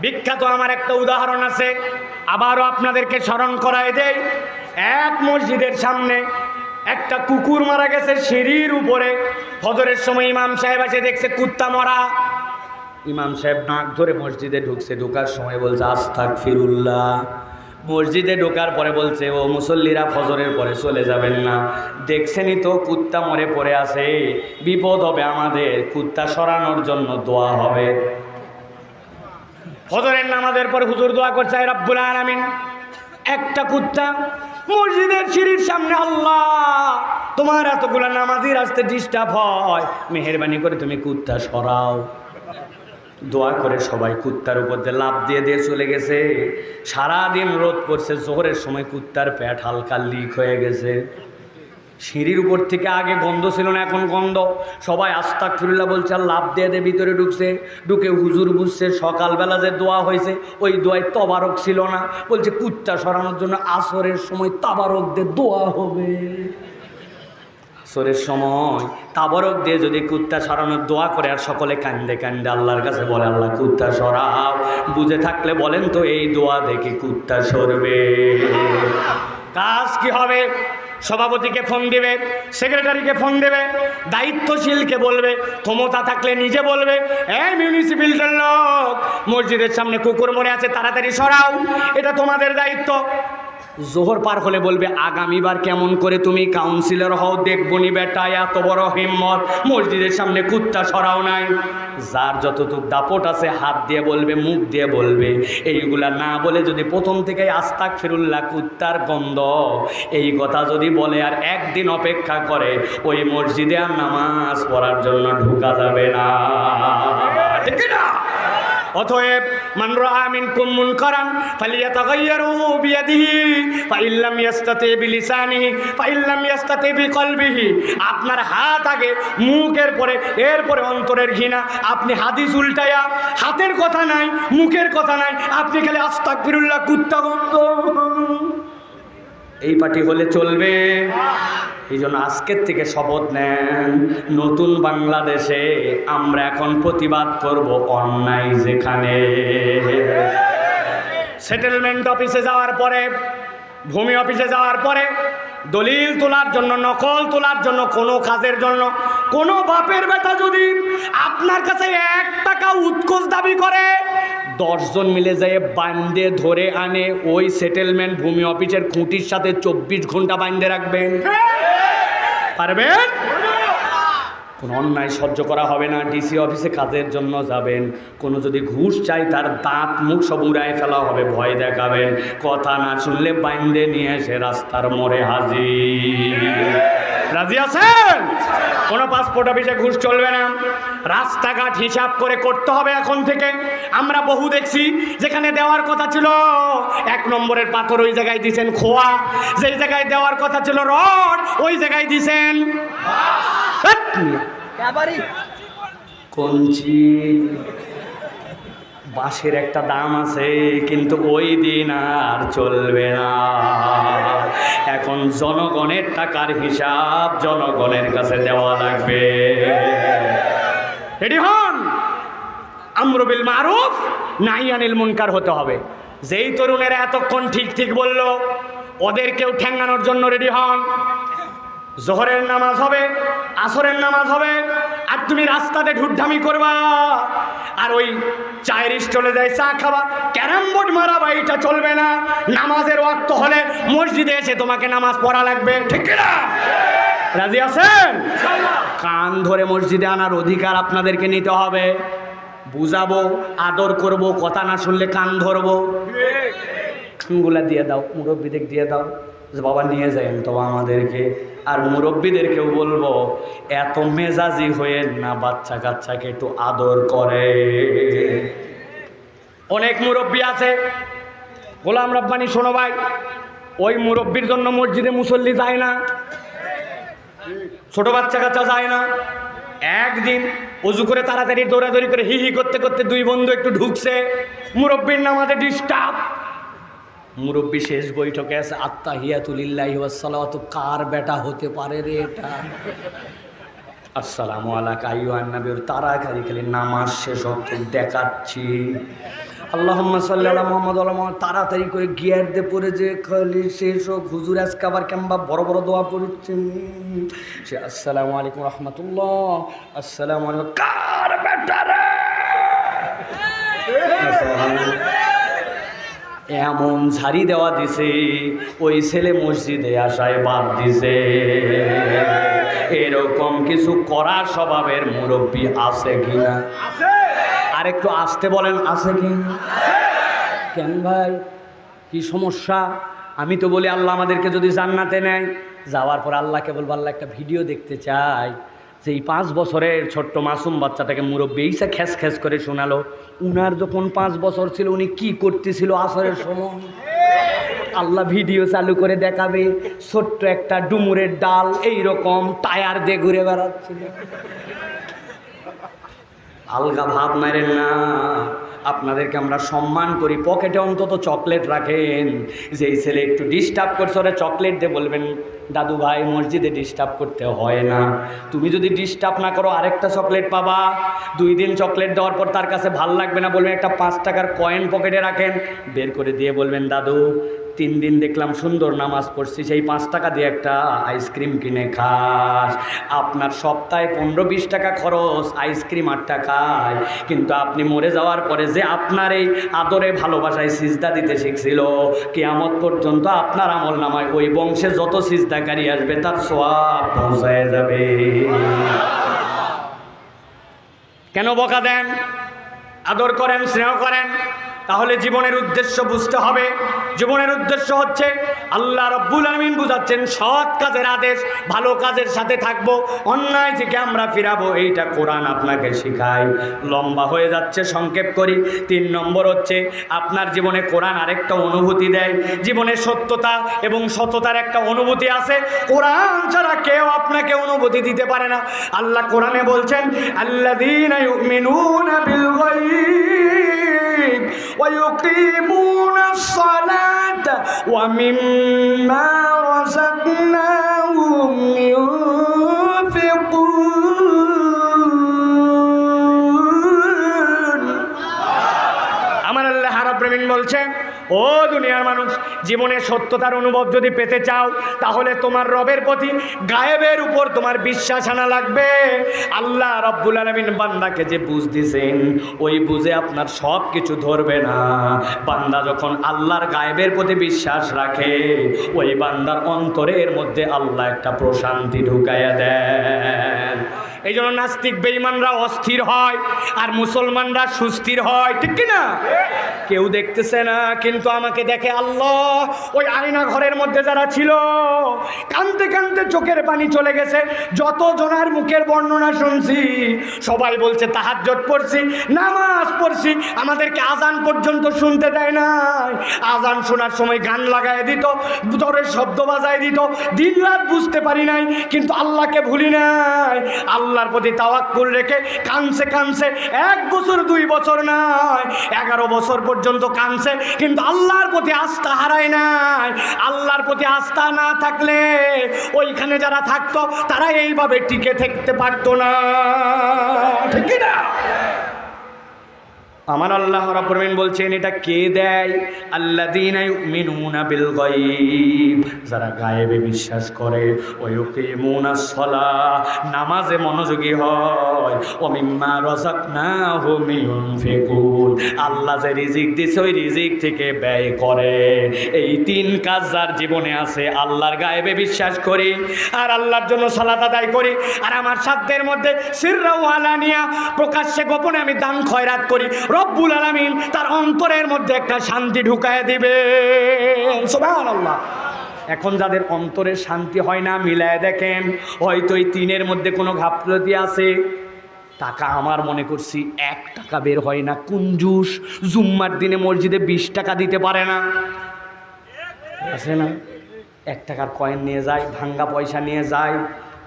বিখ্যাত আমার একটা উদাহরণ আছে, আবারও আপনাদেরকে স্মরণ করায় দেই। এক মসজিদের সামনে একটা কুকুর মারা গেছে সিঁড়ির উপরে। ফজরের সময় ইমাম সাহেব এসে দেখছে কুত্তা মরা। ইমাম সাহেব নাক ধরে মসজিদে ঢুকছে, ঢোকার সময় বলছে আস্তাগফিরুল্লাহ। মসজিদে ঢোকার পরে বলছে, ও মুসল্লিরা ফজরের পরে চলে যাবেন না, দেখছেনই তো কুত্তা মরে পড়ে আছে, বিপদ হবে আমাদের, কুত্তা সরানোর জন্য দোয়া হবে। ফজরের নামাজের পর হুজুর দোয়া করছে, আয় রব্বুল আলামিন, একটা কুত্তা মসজিদের সিঁড়ির সামনে, আল্লাহ তোমার এতগুলা নামাজির আসতে ডিস্টার্ব হয়, মেহেরবানি করে তুমি কুত্তা সরাও। দোয়া করে সবাই কুত্তার উপর দিয়ে লাফ দিয়ে দিয়ে চলে গেছে। সারাদিন রোদ পড়ছে, জোহরের সময় কুত্তার পেট হালকা লিক হয়ে গেছে। সিঁড়ির উপর থেকে আগে গন্ধ ছিল না, এখন গন্ধ। সবাই আস্তাগফিরুল্লাহ বলছে আর লাফ দিয়ে দিয়ে ভিতরে ঢুকছে। ঢুকে হুজুর বুঝছে সকালবেলা যে দোয়া হয়েছে ওই দোয়ায় তবারক ছিল না, বলছে কুত্তা সরানোর জন্য আসরের সময় তাবারক দিয়ে দোয়া হবে। আসরের সময় তাবারক দিয়ে যদি কুত্তা সরানোর দোয়া করে আর সকলে কান্দে কান্দে আল্লাহর কাছে বলে, আল্লাহ কুত্তা সরাও, বুঝে থাকলে বলেন তো এই দোয়া দেখে কুত্তা সরবে? কাজ কি হবে? সভাপতিকে ফোন দেবে, সেক্রেটারিকে ফোন দেবে, দায়িত্বশীলকে বলবে, ক্ষমতা থাকলে নিজে বলবে, এই মিউনিসিপ্যালিটির লোক মসজিদের সামনে কুকুর মরে আছে, তাড়াতাড়ি সরাও, এটা তোমাদের দায়িত্ব। জোহর পার হলে বলবে, আগামীবার কেমন করে তুমি কাউন্সিলর হও দেখবনি বেটা, এত বড় হিম্মত, মসজিদের সামনে কুত্তা সরাও নাই। যার যতটুক দাপট আছে হাত দিয়ে বলবে, মুখ দিয়ে বলবে। এইগুলা না বলে যদি প্রথম থেকেই আস্তাগফিরুল্লাহ, কুত্তার গন্ধ, এই কথা যদি বলে আর একদিন অপেক্ষা করে, ওই মসজিদে আর নামাজ পড়ার জন্য ঢোকা যাবে না, ঠিক না? অতএব মান রাআ মিনকুম মুনকারান ফালিয়াতাগায়্যারহু বিয়াদিহি ফাইন লাম ইয়াস্তাতি বিলিসানিহি ফাইন লাম ইয়াস্তাতি বিকলবিহি। আপনার হাত আগে, মুখের পরে, এরপরে অন্তরের ঘৃণা। আপনি হাদিস উল্টায়া, হাতের কথা নাই, মুখের কথা নাই, আপনি খালি আস্তাগফিরুল্লাহ, কুত্তা গন্ধ, এই পার্টি হলে চলবে? এই জন্য আজকের থেকে শপথ নেন, নতুন বাংলাদেশে আমরা এখন প্রতিবাদ করব অন্যায় যেখানে। সেটেলমেন্ট অফিসে যাওয়ার পরে, ভূমি অফিসে যাওয়ার পরে দলিল তোলার জন্য, নকল তোলার জন্য, কোনো কাজের জন্য কোনো বাপের বেটা যদি আপনার কাছে 1 টাকা উৎকোচ দাবি করে, 10 জন মিলে যায় বান্ধে ধরে আনে ওই সেটেলমেন্ট ভূমি অফিসের খুঁটির সাথে 24 ঘন্টা বান্ধে রাখবেন। পারবেন? কোনো অন্যায় সহ্য করা হবে না। ডিসি অফিসে কাজের জন্য যাবেন, কোনো যদি ঘুষ চাই তার দাঁত মুখ সব উড়ায় ফেলা হবে, ভয় দেখাবেন। কথা না শুনলে বাইন্দে নিয়ে এসে রাস্তার মোড়ে হাজির। রাজি আছেন? কোনো পাসপোর্ট অফিসে ঘুষ চলবে না। রাস্তাঘাট হিসাব করে করতে হবে এখন থেকে। আমরা বহু দেখছি যেখানে দেওয়ার কথা ছিল 1 নম্বরের পাথর, ওই জায়গায় দিয়েছেন খোয়া। যেই জায়গায় দেওয়ার কথা ছিল রড, ওই জায়গায় দিয়েছেন কঞ্চি। বাঁশের একটা দাম আছে, কিন্তু ওই দিন আর চলবে না। এখন জনগণের টাকার হিসাব জনগণের কাছে দেওয়া লাগবে। রেডি হন। আমরু বিল মারুফ নাহি আনিল মুনকার হতে হবে। যেই তরুণেরা এতক্ষণ ঠিক ঠিক বলল, ওদেরকেও ঠ্যাঙ্গানোর জন্য রেডি হন। জোহরের নামাজ হবে, আসরের নামাজ হবে, আর তুমি রাস্তাতে ঢুড্ঢামি করবা, আর ওই চায়ের স্টলে যায় চা খাবা, ক্যারাম বোর্ড মারাবা, এটা চলবে না। নামাজের ওয়াক্ত হলে মসজিদে এসে তোমাকে নামাজ পড়া লাগবে, ঠিক না? রাজি আছেন? কান ধরে মসজিদে আনার অধিকার আপনাদেরকে নিতে হবে। বুঝাবো, আদর করব, কথা না শুনলে কান ধরবো। গুলা দিয়ে দাও, মুরব্বীদের দিয়ে দাও যে বাবা নিয়ে যায়েন তো আমাদেরকে। আর মুরব্বীদেরকেও বলবো, এত মেজাজি হয়ে না, বাচ্চা কাচ্চাকে একটু আদর করে। অনেক মুরব্বী আছে, গোলাম রব্বানি শোনো ভাই, ওই মুরব্বীর জন্য মসজিদে মুসল্লি যায় না, ছোট বাচ্চা কাচ্চা যায় না। একদিন অজু করে তাড়াতাড়ি দৌড়াদৌড়ি করে হি হি করতে করতে 2 বন্ধু একটু ঢুকছে, মুরব্বীর নামাজে ডিস্টার্ব। মুরব্বী শেষ বৈঠকে আছে, আত্তাহিয়াতুলিল্লাহি ওয়াস সালাওয়াতু, কার বেটা হতে পারে রে এটা? আসসালামু আলাইকা আইয়ুহান নবী, তাড়াতাড়ি খালি নামাজ শেষ হতে দেখাচ্ছি। আল্লাহুম্মা সাল্লি আলা মুহাম্মাদ ওয়া আলা মুহাম্মাদ। তাড়াতাড়ি করে গিয়ার দিয়ে পড়ে যে খালি শেষ হোক। হুজুর আজকে আবার কেমবা বড় বড় দোয়া পড়ছেন। সে আসসালামু আলাইকুম রাহমাতুল্লাহ, আসসালামু আলাইকুম। কার বেটারে এমন ঝাড়ি দেওয়া দিছে, ওই ছেলে মসজিদে আসায় বাদ দিছে। এরকম কিছু করা স্বভাবের মুরব্বী আছে কিনা? আর একটু আসতে বলেন, আছে কি? কেন ভাই, কি সমস্যা? আমি তো বলি আল্লাহ আমাদেরকে যদি জান্নাতে নেয়, যাওয়ার পর আল্লাহকে বলবো আল্লাহ একটা ভিডিও দেখতে চাই, যে এই 5 বছরের ছোট্ট মাসুম বাচ্চাটাকে মুরব্বী এইসা খ্যাস খ্যাস করে শোনালো। উনার যখন 5 বছর ছিল উনি কি করতেছিল আসরের সময়, আল্লাহ ভিডিও চালু করে দেখাবে। ছোট্ট একটা ডুমুরের ডাল এইরকম টায়ার দিয়ে ঘুরে বেড়াচ্ছিল। আলগা ভাব মারেন না, আপনাদেরকে আমরা সম্মান করি। পকেটে অন্তত চকলেট রাখেন। যেই ছেলে একটু ডিস্টার্ব করছে ওরা চকলেট দিয়ে বলবেন দাদু ভাই মসজিদে ডিস্টার্ব করতে হয় না। তুমি যদি ডিস্টার্ব না করো আরেকটা চকলেট পাবা। 2 দিন চকলেট দেওয়ার পর তার কাছে ভাল লাগবে না, বলবেন একটা 5 টাকার কয়েন পকেটে রাখেন, বের করে দিয়ে বলবেন দাদু 3 দিন দেখলাম সুন্দর নামাজ পড়ছি, সেই 5 টাকা দিয়ে একটা আইসক্রিম কিনে খাস। আপনার সপ্তাহে 15-20 টাকা খরচ আইসক্রিম 8 টাকায়, কিন্তু আপনি মরে যাওয়ার পরে যে আপনার এই আদরে ভালোবাসায় সিজদা দিতে শিখছিল, কিয়ামত পর্যন্ত আপনার আমল নামায় ওই বংশে যত সিজদাকারী আসবে তার সওয়াব পৌঁছায় যাবে। কেন বকা দেন? আদর করেন, স্নেহ করেন। তাহলে জীবনের উদ্দেশ্য বুঝতে হবে। জীবনের উদ্দেশ্য হচ্ছে আল্লাহ রাব্বুল আলামিন বুঝাচ্ছেন সৎ কাজের আদেশ, ভালো কাজের সাথে থাকবো, অন্যায় থেকে আমরা ফিরাবো, এইটা কোরআন আপনাকে শেখায়। লম্বা হয়ে যাচ্ছে, সংক্ষেপ করি। 3 নম্বর হচ্ছে আপনার জীবনে কোরআন আরেকটা অনুভূতি দেয়। জীবনে সত্যতা এবং সততার একটা অনুভূতি আছে, কোরআন ছাড়া কেউ আপনাকে অনুভূতি দিতে পারে না। আল্লাহ কোরআনে বলছেন আল্লাযীনা ইউমিনুনা বিল গায়ব ويقيمون الصلاة ومما رزقناهم ينفقون। আমার আল্লাহ রাব্বুল আলামিন বলছেন, ও দুনিয়ার মানুষ, জীবনে সত্যতার অনুভব যদি পেতে চাও তাহলে তোমার রবের প্রতি গায়েবের উপর তোমার বিশ্বাস আনা লাগবে। আল্লাহ রাব্বুল আলামিন বান্দাকে যে বুঝ দিয়েছেন ওই বুঝে আপনার সব কিছু ধরবে না। বান্দা যখন আল্লাহর গায়েবের প্রতি বিশ্বাস রাখে ওই বান্দার অন্তরের মধ্যে আল্লাহ একটা প্রশান্তি ঢুকাইয়া দেন। এই জন্য নাস্তিক বেঈমানরা অস্থির হয় আর মুসলমানরা সুস্থির হয়, ঠিক কি না? কেউ দেখতেছে না কিন্তু আমাকে দেখে আল্লাহ। ওই আয়না ঘরের মধ্যে যারা ছিল কাঁদতে কাঁদতে চোখের পানি চলে গেছে। যত জনার মুখের বর্ণনা শুনছি সবাই বলছে তাহাজ্জুদ পড়ছি, নামাজ পড়ছি, আমাদেরকে আজান পর্যন্ত শুনতে দেয় নাই। আজান শোনার সময় গান লাগায় দিত, জোরে শব্দ বাজায় দিত, দিন রাত বুঝতে পারি নাই কিন্তু আল্লাহকে ভুলি নাই। আল্লাহর প্রতি তাওয়াক্কুল রেখে কানছে কানছে, 1 বছর 2 বছর নয় 11 বছর পর্যন্ত কানছে, কিন্তু আল্লাহর প্রতি আস্থা হারায় নাই। আল্লাহর প্রতি আস্থা না থাকলে ওইখানে যারা থাকতো তারা এইভাবে টিকে থাকতে পারতো না, ঠিক না? আমার আল্লাহ রাব্বুল আলামিন বলছেন এটা কে দেয়? আল্লাযীনা ইউমিনুনা বিল গায়ব, যারা গায়েবে বিশ্বাস করে, ওয়া ইউকিমুনাস সালাহ, নামাজে মনোযোগী হয়, ওয়া মিম্মা রাযাকনাহুম ইউনফিকুন, আল্লাহ যে রিজিক দিয়েছে ওই রিজিক থেকে ব্যয় করে। এই 3 কাজ যার জীবনে আছে, আল্লাহর গায়েবে বিশ্বাস করি আর আল্লাহর জন্য সালাত আদায় করি, আর আমার সাধ্যের মধ্যে সিররা ওয়া আলানিয়া, প্রকাশ্যে গোপনে আমি দান খয়রাত করি, রব্বুল আলামিন তার অন্তরের মধ্যে একটা শান্তি ঢুকায় দিবে। সুবহানাল্লাহ। এখন যাদের অন্তরে শান্তি হয় না মিলায় দেখেন, হয়তো এই 3-এর মধ্যে কোনো গাফলতি আছে। টাকা আমার মনে করছি 1 টাকা বের হয় না, কুঞ্জুস, জুম্মার দিনে মসজিদে 20 টাকা দিতে পারে না, আছে না? 1 টাকার কয়েন নিয়ে যায়, ভাঙ্গা পয়সা নিয়ে যায়,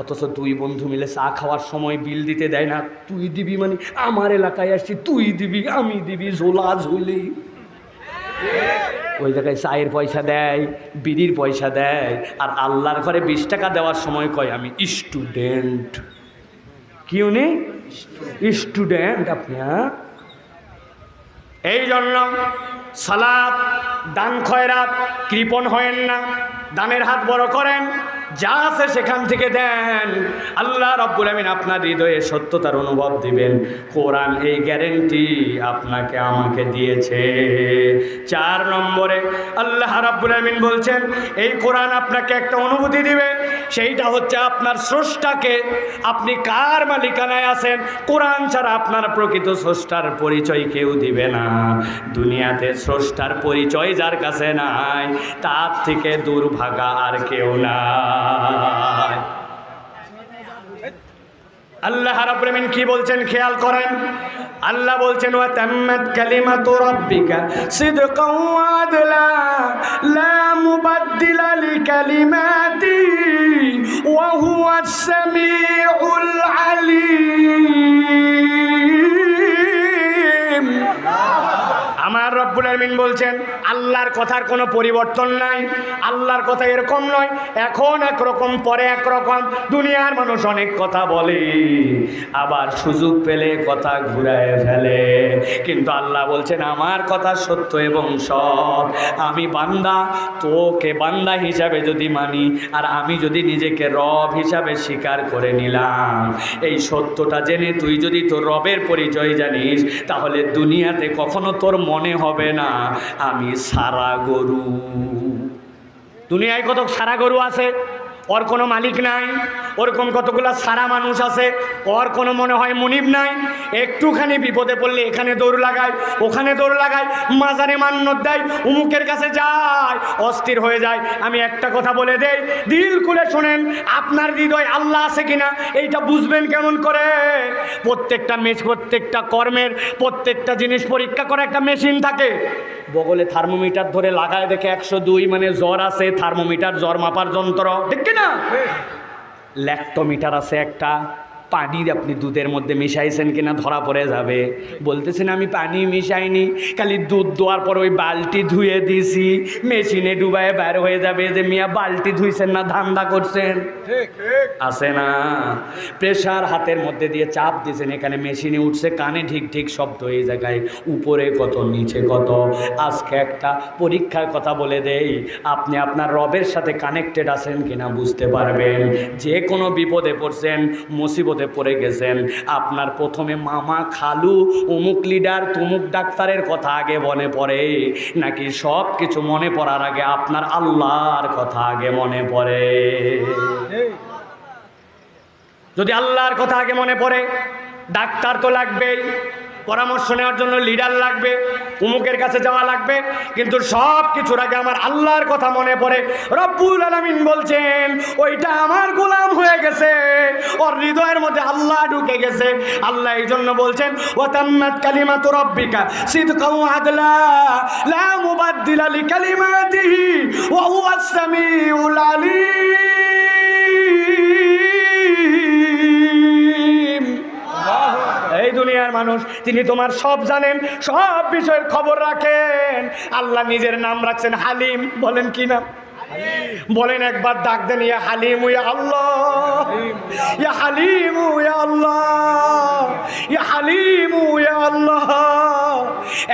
অথচ 2 বন্ধু মিলে চা খাওয়ার সময় বিল দিতে দেয় না। তুই দিবি মানে আমার এলাকায় আসছি, তুই দিবি, আমি দিবি, ঝোলা ঝুলি। ওই জায়গায় চায়ের পয়সা দেয়, বিড়ির পয়সা দেয়, আর আল্লাহর ঘরে 20 টাকা দেওয়ার সময় কয় আমি স্টুডেন্ট। কি উনি স্টুডেন্ট? আপনি এই জন্য সালাত, দান খয়রাত, কৃপণ হয়েন না, দানের হাত বড় করেন, যা আছে সেখান থেকে দেন। আল্লাহ রাব্বুল আমিন আপনার হৃদয়ে সত্যতার অনুভব দিবেন। কোরআন এই গ্যারেন্টি আপনাকে আমাকে দিয়েছে। 4 নম্বরে আল্লাহ রাব্বুল আমিন বলছেন এই কোরআন আপনাকে একটা অনুভূতি দিবে, সেইটা হচ্ছে আপনার স্রষ্টাকে, আপনি কার মালিকানায় আছেন। কোরআন ছাড়া আপনার প্রকৃত স্রষ্টার পরিচয় কেউ দিবে না। দুনিয়াতে স্রষ্টার পরিচয় যার কাছে নাই, তার থেকে দুর্ভাগা আর কেউ নাই। আল্লাহ রাব্বুল আমিন কি বলছেন খেয়াল করেন। আল্লাহ বলছেন ওয়া তাম্মাত কালিমাতু রাব্বিকা সিদকাও ওয়া আদলা লা মুবাদদিলা লিকালিমাতিহি ওয়া হুয়াস সামিউল আলিম। আমার রব্বুল আমিন বলছেন আল্লাহর কথার কোনো পরিবর্তন নাই। আল্লাহর কথা এরকম নয়, এখন একরকম পরে একরকম। দুনিয়ার মানুষ অনেক কথা বলে, আবার সুযোগ পেলে কথা ঘুরায় ফেলে, কিন্তু আল্লাহ বলছেন আমার কথা সত্য এবং সৎ। আমি বান্দা, তোকে বান্দা হিসাবে যদি মানি, আর আমি যদি নিজেকে রব হিসাবে স্বীকার করে নিলাম, এই সত্যটা জেনে তুই যদি তোর রবের পরিচয় জানিস, তাহলে দুনিয়াতে কখনো তোর মনে হবে না আমি সারা গরু। দুনিয়ায় কত সারা গরু আছে, ওর কোনো মালিক নাই। ওরকম কতগুলা সারা মানুষ আছে, ওর কোনো মনে হয় মুনিব নাই। একটুখানি বিপদে পড়লে এখানে দৌড় লাগায়, ওখানে দৌড় লাগায়, মাজারে মান্নত দেয়, উমুকের কাছে যায়, অস্থির হয়ে যায়। আমি একটা কথা বলে দেই, দিল খুলে শোনেন, আপনার হৃদয় আল্লাহ আছে কিনা এইটা বুঝবেন কেমন করে? প্রত্যেকটা কর্মের প্রত্যেকটা জিনিস পরীক্ষা করে একটা মেশিন থাকে, বগলে থার্মোমিটার ধরে লাগায় দেখে 102 মানে জ্বর আছে, থার্মোমিটার জ্বর মাপার যন্ত্র, ঠিক কিনা? ল্যাক্টোমিটার আছে একটা, পানি আপনি দুধের মধ্যে মিশাইছেন কিনা ধরা পড়ে যাবে। বলতেছেন আমি পানি মিশাইনি, খালি দুধ দোয়ার পর ওই বালতি ধুয়ে দিছি, মেশিনে ডুবায় বের হয়ে যাবে যে মিয়া বালতি ধুইছেন না ধান্দা করছেন। আছে না? প্রেশার হাতের মধ্যে দিয়ে চাপ দিয়েছেন, এখানে মেশিনে উঠছে, কানে ঠিক ঠিক শব্দ এই জায়গায়, উপরে কত নিচে কত। আজকে একটা পরীক্ষার কথা বলে দেই, আপনি আপনার রবের সাথে কানেক্টেড আছেন কিনা বুঝতে পারবেন। যে কোনো বিপদে পড়ছেন, মুসিবতে পড়ে গেছেন, আপনার প্রথমে মামা, খালু, অমুক লিডার, তুমুক ডাক্তারের কথা আগে মনে পড়ে, নাকি সব কিছু মনে পড়ার আগে আপনার আল্লাহর কথা আগে মনে পড়ে? যদি আল্লাহর কথা আগে মনে পড়ে, ডাক্তার তো লাগবেই, পরামর্শ নেওয়ার জন্য লিডার লাগবে, উমুকের কাছে যাওয়া লাগবে, কিন্তু সব কিছুর আগে আমার আল্লাহর কথা মনে পড়ে। রব্বুল আলামিন বলছেন ওইটা আমার গোলাম হয়ে গেছে, ওর হৃদয়ের মধ্যে আল্লাহ ঢুকে গেছে। আল্লাহ এই জন্য বলছেন ওয়া তাম্মাত কালিমাতু রাব্বিকা সিদকাও ওয়া আদলা লা মুবাদদিলা লিকালিমাতিহি ওয়া হুয়াস সামিউল আলিম। এই দুনিয়ার মানুষ, তিনি তোমার সব জানেন, সব বিষয়ের খবর রাখেন। আল্লাহ নিজের নাম রাখছেন হালিম। বলেন কি নাম? বলেন একবার, ডাক দেন ইয়া হালিম ইয়া আল্লাহ, ইয়া হালিম ইয়া আল্লাহ, ইয়া হালিম ইয়া আল্লাহ।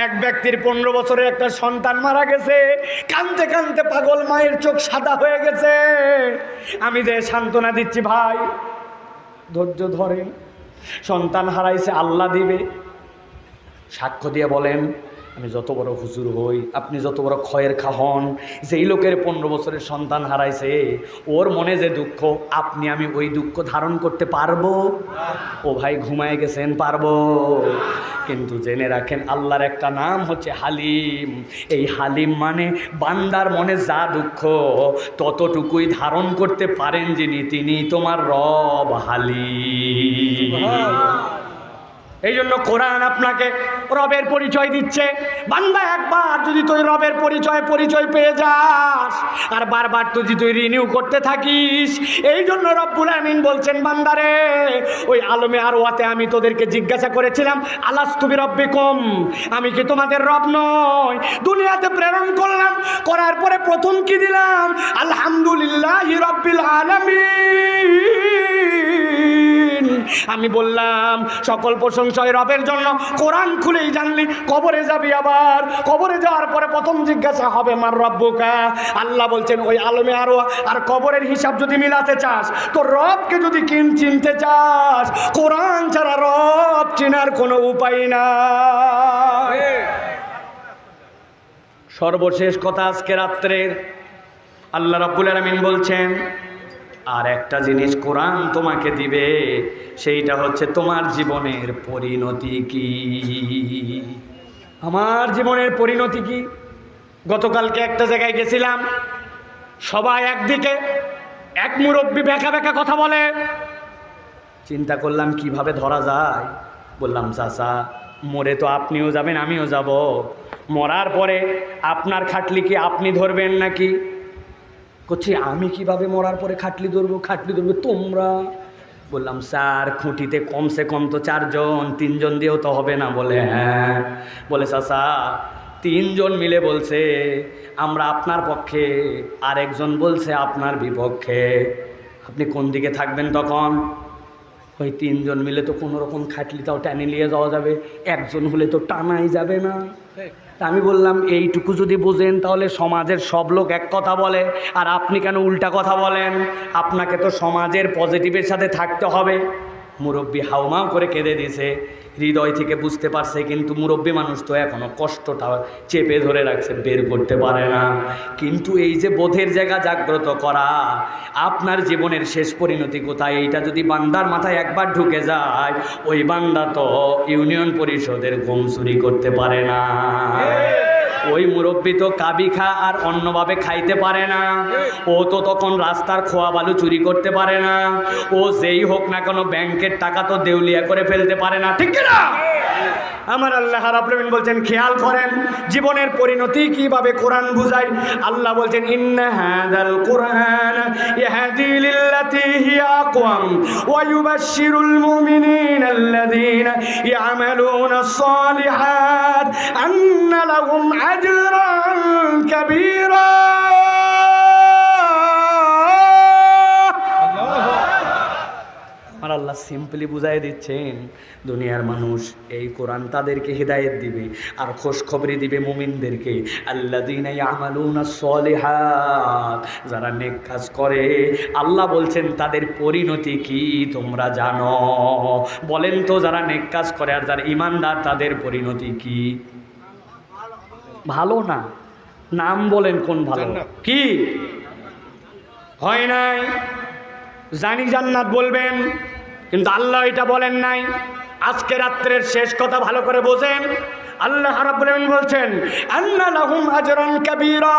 এক ব্যক্তির 15 বছরের একটা সন্তান মারা গেছে, কাঁদতে কাঁদতে পাগল, মায়ের চোখ সাদা হয়ে গেছে। আমি যে সান্ত্বনা দিচ্ছি, ভাই ধৈর্য ধরেন, সন্তান হারাইছে, আল্লাহ দিবে। সাক্ষ্য দিয়ে বলেন, আমি যত বড় হুজুর হই, আপনি যত বড় খয়ের খা হন, যেই লোকের 15 বছরের সন্তান হারাইছে, ওর মনে যে দুঃখ, আপনি আমি ওই দুঃখ ধারণ করতে পারবো? ও ভাই ঘুমায় গেছেন, পারবো? কিন্তু জেনে রাখেন আল্লাহর একটা নাম হচ্ছে হালিম। এই হালিম মানে বান্দার মনে যা দুঃখ ততটুকুই ধারণ করতে পারেন যিনি, তিনি তোমার রব হালিম। এই জন্য কোরআন আপনাকে রবের পরিচয় দিচ্ছে। বান্দা একবার যদি তুই রবের পরিচয় পেয়ে যাস, আর বারবার যদি তুই রিনিউ করতে থাকিস, এই জন্য রব্বুল আমিন বলছেন বান্দারে, ওই আলমে আর ওয়াতে আমি তোদেরকে জিজ্ঞাসা করেছিলাম আলাস্তু বিরাব্বিকুম, আমি কি তোমাদের রব নয়? দুনিয়াতে প্রেরণ করলাম, করার পরে প্রথম কি দিলাম? আলহামদুলিল্লাহি রাব্বিল আলামিন। আমি বললাম সকল প্রশংসা রবের জন্য, কোরআন খুলেই জানলি কবরে যাবি, আবার কবরে যাওয়ার পরে প্রথম জিজ্ঞাসা হবে মার রব্বুকা। আল্লাহ বলছেন ওই আলমে আরো আর কবরের হিসাব যদি মিলাতে চাস, তো রবকে যদি চিনতে চাস, কোরআন ছাড়া রব চিনার কোনো উপায় নাই। সর্বশেষ কথা আজকে রাত্রের, আল্লাহ রাব্বুল আলামিন বলছেন আর একটা জিনিস কোরআন তোমাকে দিবে, সেইটা হচ্ছে তোমার জীবনের পরিণতি কি। আমার জীবনের পরিণতি কি? গতকালকে একটা জায়গায় গেছিলাম, সবাই একদিকে, এক মুরব্বি ব্যাকা ব্যাকা কথা বলে। চিন্তা করলাম কিভাবে ধরা যায়। বললাম চাচা, মরে তো আপনিও যাবেন আমিও যাব, মরার পরে আপনার খাটলি কি আপনি ধরবেন নাকি? করছি আমি কিভাবে মরার পরে খাটলি ধরবো? খাটলি ধরবে তোমরা। বললাম স্যার খুঁটিতে কমসে কম তো 4 জন, 3 জন দিয়েও তো হবে না। বলে হ্যাঁ। বলে চাচা 3 জন মিলে বলছে আমরা আপনার পক্ষে, আর একজন বলছে আপনার বিপক্ষে, আপনি কোন দিকে থাকবেন তখন? ওই 3 জন মিলে তো কোনো রকম খাটলিটাও টেনে নিয়ে যাওয়া যাবে, একজন হলে তো টানাই যাবে না। আমি বললাম এইটুকু যদি বোঝেন তাহলে সমাজের সব লোক এক কথা বলে, আর আপনি কেন উল্টা কথা বলেন? আপনাকে তো সমাজের পজিটিভের সাথে থাকতে হবে। মুরব্বি হাউমাউ করে কেঁদে দিছে, হৃদয় থেকে বুঝতে পারছে, কিন্তু মুরব্বি মানুষ তো এখনো কষ্টটা চেপে ধরে রাখছে, বের করতে পারে না। কিন্তু এই যে বোধের জায়গা জাগ্রত করা, আপনার জীবনের শেষ পরিণতি কোথায়, এইটা যদি বান্দার মাথায় একবার ঢুকে যায়, ওই বান্দা তো ইউনিয়ন পরিষদের গম চুরি করতে পারে না। ওই মুরব্বি তো কাবি খা আর অন্যভাবে খাইতে পারে না, ও তো তখন রাস্তার খোয়া বালু চুরি করতে পারে না, ও যেই হোক না কেন ব্যাংকের টাকা তো দেউলিয়া করে ফেলতে পারে না, ঠিক না? আমার আল্লাহ রাব্বুল আলামিন বলছেন খেয়াল করেন জীবনের পরিণতি কিভাবে কোরআন বুঝায়। আল্লাহ বলছেন ইন্না হাযাল কুরআন ইয়াহদি লিল্লাতী হিয়া আকওয়াম ওয়া ইউবাশশিরুল মুমিনিনা আল্লাযীনা ইয়ামালুনাস সালিহাত আন্না লাহুম আজরান কাবীরা। আল্লাহ সিম্পলি বুঝাই দিচ্ছেন দুনিয়ার মানুষ এই কোরআন তাদেরকে হিদায়েত দিবে আর খোশখবরি দিবে মুমিনদেরকে, আল্লাযীনা ইয়ামালুনাস সালিহাত, যারা নেক কাজ করে। আল্লাহ বলছেন তাদের পরিণতি কি তোমরা জানো? বলেন তো, যারা নেক কাজ করে আর যারা ঈমানদার তাদের পরিণতি কি? ভালো না? নাম বলেন কোন ভালো? কি হয় নাই? জানি জান্নাত বলবেন, কিন্তু আল্লাহ এটা বলেন নাই। আজকে রাত্রের শেষ কথা ভালো করে বোঝেন। আল্লাহ রাব্বুল আমিন বলছেন আন্না লাহুম আজরান কাবীরা,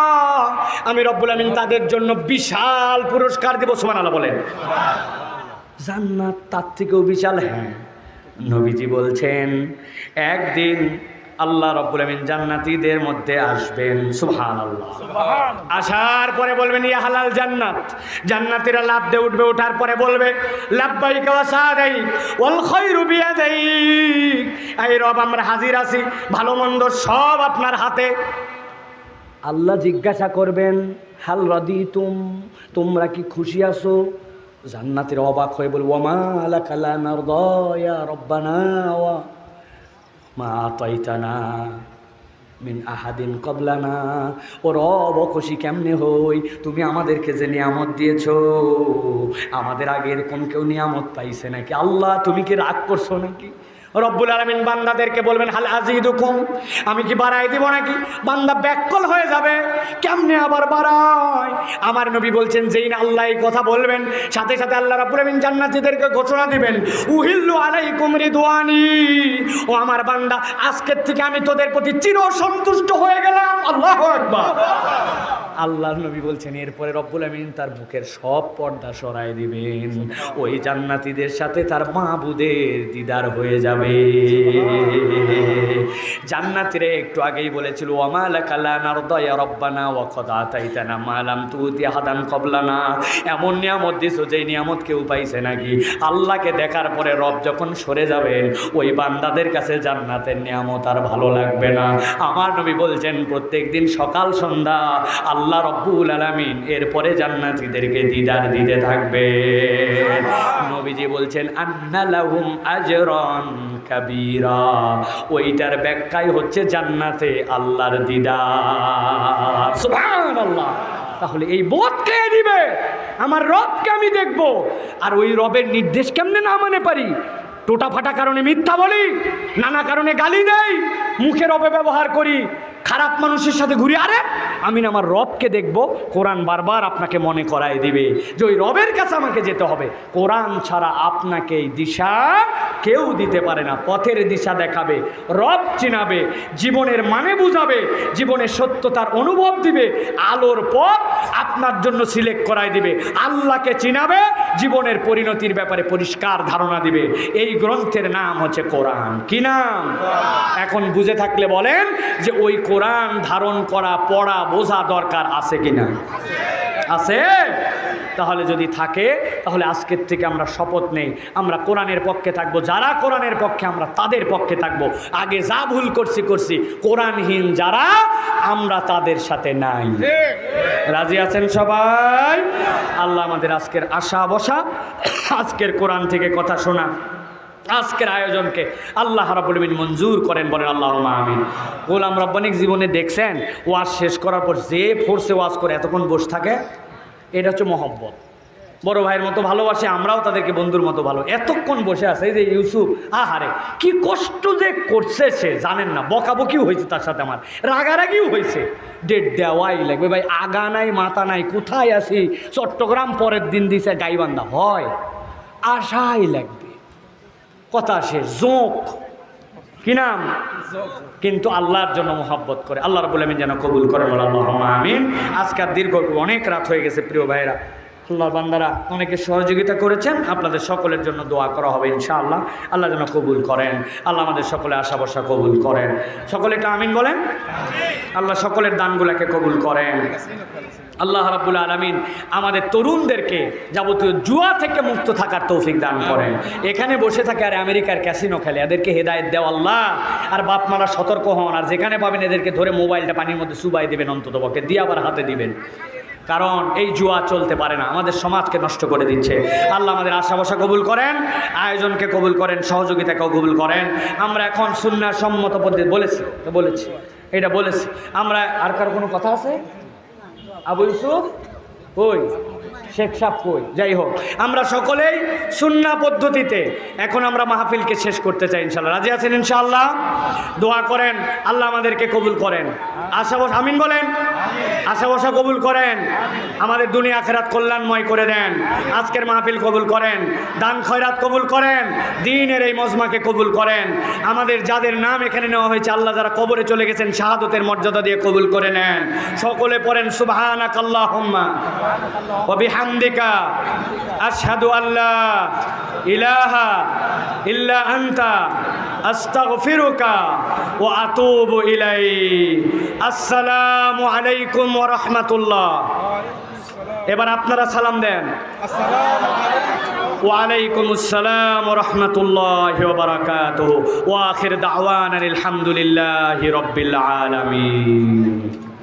আমি রব্বুল আমিন তাদের জন্য বিশাল পুরস্কার দেব। সুবহানাল্লাহ বলেন। জান্নাত তার থেকেও বিশাল? হ্যাঁ। নবীজি বলছেন একদিন আল্লাহ রাব্বুল আমিন জান্নাতীদের মধ্যে আসবেন। সুবহানাল্লাহ। আসার পরে বলবেন ইয়া হালাল জান্নাত, জান্নাতীরা লাফ দিয়ে উঠবে, ওঠার পরে বলবে লাব্বাইকা ওয়া সাদাই ওয়াল খায়রু বিয়াদাইক, এই রব আমরা হাজির আছি, ভালো মন্দ সব আপনার হাতে। আল্লাহ জিজ্ঞাসা করবেন হাল রাদিতুম, তোমরা কি খুশি আছো? জান্নাতীরা অবাক হয়ে বলবে ওয়া মা লাকা লা নারদা ইয়া রব্বানা ওয়া মা আতাইতানা মিন আহাদিন কবলানা। ও রব, খুশি কেমনে হই, তুমি আমাদেরকে যে নিয়ামত দিয়েছো, আমাদের আগের কোন কেউ নিয়ামত পাইছে নাকি? আল্লাহ তুমি কি রাগ করছো নাকি? রব্বুল আলামিন বান্দাদেরকে বলবেন হাল আজিদুকুম, আমি কি বাড়াই দিব নাকি? বান্দা ব্যাকল হয়ে যাবে, কেমনে আবার বাড়ায়? আমার নবী বলছেন যেই না আল্লাহ এই কথা বলবেন, সাথে সাথে আল্লাহ রাব্বুল আলামিন জান্নাতীদেরকে ঘোষণা দিবেন উহিল্লু আলাইকুম রিদওয়ানি, ও আমার বান্দা আজকের থেকে আমি তোদের প্রতি চির সন্তুষ্ট হয়ে গেলাম। আল্লাহু আকবার। আল্লাহর নবী বলছেন এরপরে রব্বুল আমিন তার বুকের সব পর্দা সরাই দিবেন, ওই জান্নাতীদের সাথে তার মাহবুদের দিদার হয়ে যাবে। জান্নাতীরা একটু আগেই বলেছিল ওয়া মা লাকা লা নারদা ইয়া রব্বানা ওয়া কদ আতাইতানা মা লাম তুতি আহাদান ক্বাবলানা, এমন নিয়ামত দিছো যেই নিয়ামত কেউ পাইছে নাকি? আল্লাহকে দেখার পরে রব যখন সরে যাবেন, ওই বান্দাদের কাছে জান্নাতের নিয়ামত আর ভালো লাগবে না। আমার নবী বলছেন প্রত্যেক দিন সকাল সন্ধ্যা আল্লাহ আল্লাহ রব্বুল আলামিন এরপরে জান্নাতীদেরকে দিদার দিতে থাকবে। নবীজি বলছেন আন্না লাহুম আজরান কাবীরা, ওইটার ব্যাখ্যাই হচ্ছে জান্নাতে আল্লাহর দিদার। সুবহানাল্লাহ। তাহলে এই বোধ কে দিবে? আমার রবকে আমি দেখব, আর ওই রবের নির্দেশ কেমনে না মানে পারি? টোটা ফাটা কারণে মিথ্যা বলি, নানা কারণে গালি দেই, মুখের অপব্যবহার করি, খারাপ মানুষের সাথে ঘুরি। আরে আমি না আমার রবকে দেখব। কোরআন বারবার আপনাকে মনে করায় দিবে যে ওই রবের কাছে আমাকে যেতে হবে। কোরআন ছাড়া আপনাকে এই দিশা কেউ দিতে পারে না। পথের দিশা দেখাবে, রব চিনাবে, জীবনের মানে বুঝাবে, জীবনের সত্যতার অনুভব দিবে, আলোর পথ আপনার জন্য সিলেক্ট করায় দিবে, আল্লাহকে চিনাবে, জীবনের পরিণতির ব্যাপারে পরিষ্কার ধারণা দিবে। এই গ্রন্থের নাম হচ্ছে কোরআন। কি নাম? এখন বুঝে থাকলে বলেন যে ওই কোরআন ধারণ করা, পড়া, বোঝা দরকার আছে কিনা? আছে। তাহলে যদি থাকে, তাহলে আজকের থেকে আমরা শপথ নেই, আমরা কোরআনের পক্ষে থাকবো। যারা কোরআনের পক্ষে, আমরা তাদের পক্ষে থাকবো। আগে যা ভুল করছি, কোরআনহীন যারা, আমরা তাদের সাথে নাই। রাজি আছেন সবাই? আল্লাহ আমাদের আজকের আশা বসা, আজকের কোরআন থেকে কথা শোনা, আজকের আয়োজনকে আল্লাহ রাব্বুল আলামিন মঞ্জুর করেন। বলেন আল্লাহুম্মা আমিন। গোলাম রব্বানিক জীবনে দেখছেন ওয়াজ শেষ করার পর যে ফোর্সে ওয়াজ করে এতক্ষণ বসে থাকে, এটা হচ্ছে মহব্বত। বড় ভাইয়ের মতো ভালোবাসে, আমরাও তাদেরকে বন্ধুর মতো ভালো। এতক্ষণ বসে আছে এই যে ইউসুফ, আহারে কি কষ্ট যে করছে সে জানেন না। বকাবকিও হয়েছে তার সাথে, আমার রাগারাগিও হয়েছে। ডেট দেওয়াই লাগবে ভাই, আগা নাই মাথা নাই, কোথায় আছি, চট্টগ্রাম পরের দিন দিছে গাইবান্ধা, হয় আশাই লাগবে। কথা সে জোঁক, কি নাম? কিন্তু আল্লাহর জন্য মোহাব্বত করে। আল্লাহ রাব্বুল আমিন যেন কবুল করেন। আল্লাহুম্মা আমিন। আজকের দীর্ঘ অনেক রাত হয়ে গেছে প্রিয় ভাইরা, আল্লাহর বান্দারা অনেকে সহযোগিতা করেছেন, আপনাদের সকলের জন্য দোয়া করা হবে ইনশাআল্লাহ। আল্লাহ যেন কবুল করেন, আল্লাহ আমাদের সকলে আশা ভরসা কবুল করেন। সকলে একটা আমিন বলেন। আল্লাহ সকলের দানগুলোকে কবুল করেন। আল্লাহ রাব্বুল আলামিন আমাদের তরুণদেরকে যাবতীয় জুয়া থেকে মুক্ত থাকার তৌফিক দান করেন। এখানে বসে থাকে আর আমেরিকার ক্যাসিনো খেলে, এদেরকে হেদায়েত দেও আল্লাহ। আর বাপ মারা সতর্ক হন, আর যেখানে পাবেন এদেরকে ধরে মোবাইলটা পানির মধ্যে চুবাই দেবেন, অন্তত পক্ষে দিয়ে আবার হাতে দিবেন। কারণ এই জুয়া চলতে পারে না, আমাদের সমাজকে নষ্ট করে দিচ্ছে। আল্লাহ আমাদের আশা ভরসা কবুল করেন, আয়োজনকে কবুল করেন, সহযোগিতাকেও কবুল করেন। আমরা এখন সুন্নাহ সম্মত পদ্ধতি বলেছি এটা বলেছি আমরা। আর কার কোনো কথা আছে? আবু ইউসুফ কই, শেখ সাহেব কই, যাই হোক আমরা সকলেই সুন্নাহ পদ্ধতিতে এখন আমরা মাহফিলকে শেষ করতে চাই ইনশাআল্লাহ। রাজি আছেন ইনশাআল্লাহ? দোয়া করেন আল্লাহ আমাদেরকে কবুল করেন। আশা বসা আমিন বলেন। আশা বসা কবুল করেন, আমাদের দুনিয়া আখিরাত কল্যাণময় করে দেন। আজকের মাহফিল কবুল করেন, দান খয়রাত কবুল করেন, দ্বীনের এই মজমাকে কবুল করেন। আমাদের যাদের নাম এখানে নেওয়া হয়েছে, আল্লাহ যারা কবরে চলে গেছেন, শাহাদতের মর্যাদা দিয়ে কবুল করে নেন। সকলে পড়েন সুবহানাকাল্লাহুম্মা ওয়া বিহামদিকা আশহাদু আল্লা ইলাহা ইল্লা আনতা আস্তাগফিরুকা ওয়া আতুবু ইলাইক। আসসালামু আলাইকুম ওয়া রাহমাতুল্লাহ। এবার আপনারা সালাম দেন। ওয়া আলাইকুমুস সালাম ওয়া রাহমাতুল্লাহি ওয়া বারাকাতুহু। ওয়া আখির দাওয়ানা আলহামদুলিল্লাহি রাব্বিল আলামিন।